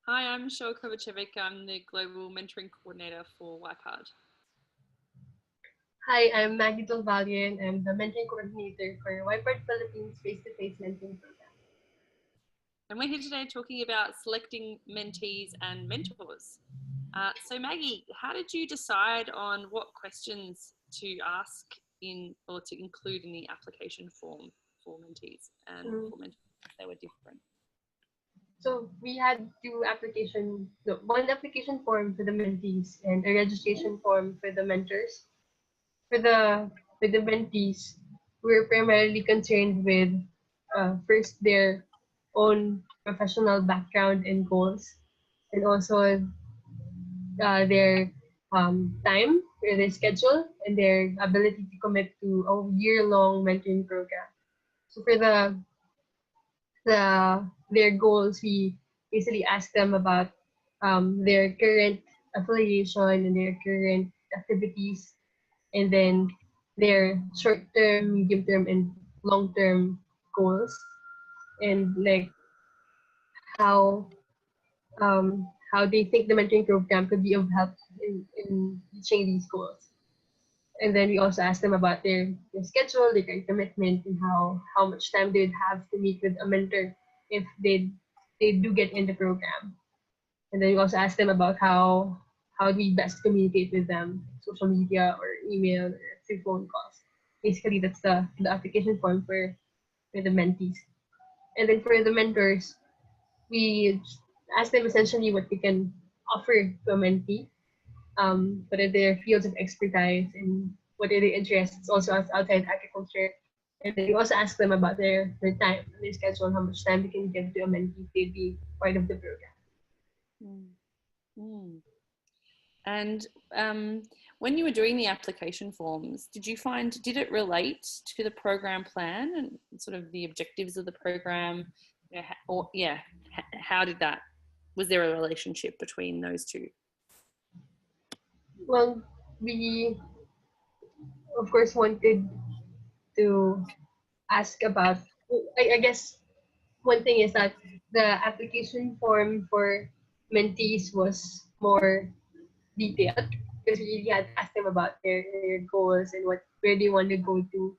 Hi, I'm Michelle Kovacevic. I'm the Global Mentoring Coordinator for YPARD. Hi, I'm Maggie and I'm the mentoring coordinator for YPARD Philippines Face-to-Face Mentoring Program. And we're here today talking about selecting mentees and mentors. So Maggie, how did you decide on what questions to ask in or to include in the application form for mentees and for mentors? They were different. So we had one application form for the mentees and a registration form for the mentors. For the mentees, we're primarily concerned with first their own professional background and goals, and also their time, or their schedule, and their ability to commit to a year-long mentoring program. So for their goals, we basically ask them about their current affiliation and their current activities, and then their short-term, medium-term, and long-term goals, and like how how they think the mentoring program could be of help in reaching these goals. And then we also ask them about their schedule, their current commitment, and how much time they'd have to meet with a mentor if they do get in the program. And then we also ask them about how do we best communicate with them, social media or email or through phone calls. Basically, that's the application form for the mentees. And then for the mentors, we ask them essentially what we can offer to a mentee, what are their fields of expertise, and what are their interests also outside agriculture. And then we also ask them about their time, their schedule, and how much time they can give to a mentee if they'd be part of the program. Mm. And when you were doing the application forms, did it relate to the program plan and sort of the objectives of the program? How did that, was there a relationship between those two? Well, we of course wanted to ask about, I guess one thing is that the application form for mentees was more detailed because we really had to ask them about their goals and where they want to go to,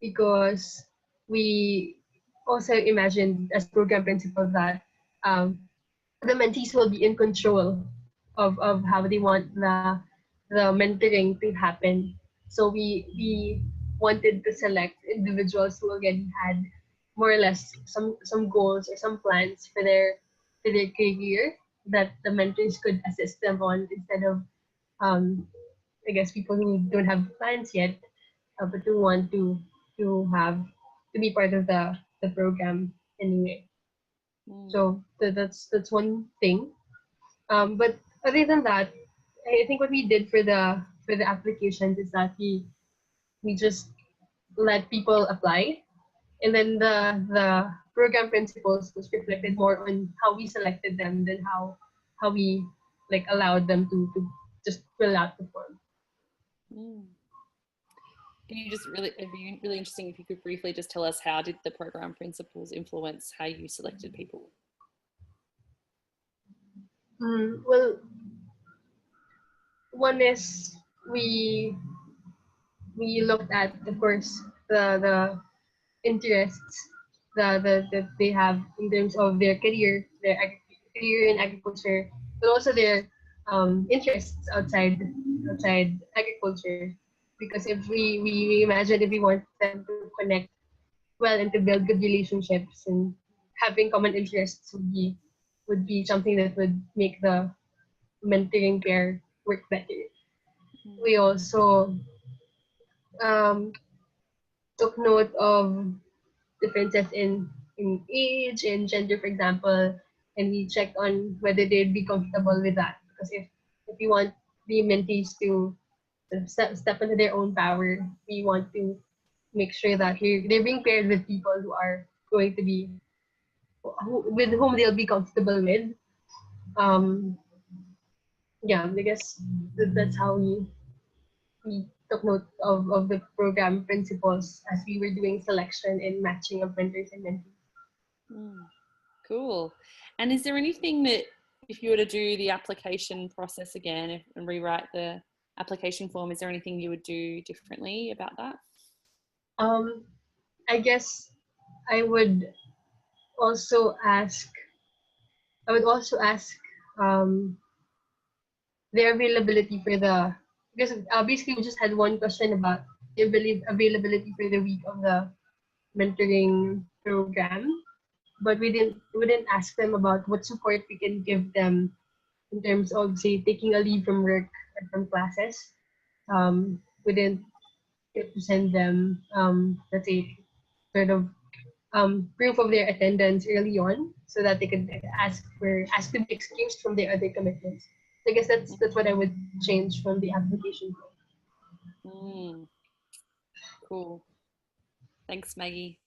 because we also imagined as program principal that um, the mentees will be in control of how they want the mentoring to happen. So we wanted to select individuals who already had more or less some goals or some plans for their career that the mentors could assist them on, instead of um, I guess people who don't have plans yet, but who want to have to be part of the program anyway. So that's one thing. But other than that, I think what we did for the applications is that we just let people apply, and then the program principles was reflected more on how we selected them than how we like allowed them to just fill out the form. Can you just it'd be really interesting if you could briefly just tell us, how did the program principles influence how you selected people? Well, one is we we looked at, of course, the interests that they have in terms of their career, career in agriculture, but also their interests outside agriculture. Because if we imagine, if we want them to connect well and to build good relationships, and having common interests would be something that would make the mentoring pair work better. We also um, took note of differences in age and gender, for example, and we checked on whether they'd be comfortable with that. Because if we want the mentees to step into their own power, we want to make sure that they're being paired with people who are going to be with whom they'll be comfortable with. Um, yeah, I guess that's how we took note of the program principles as we were doing selection and matching of mentors and mentees. Cool. And is there anything that if you were to do the application process again and rewrite the application form, is there anything you would do differently about that? I guess I would also ask. I would also ask their availability for the, because basically we just had one question about the availability for the week of the mentoring program, but we didn't ask them about what support we can give them in terms of, say, taking a leave from work or from classes. We didn't get to send them, let's say, sort of proof of their attendance early on, so that they could ask to be excused from their other commitments. So I guess that's what I would change from the application. Cool. Thanks, Maggie.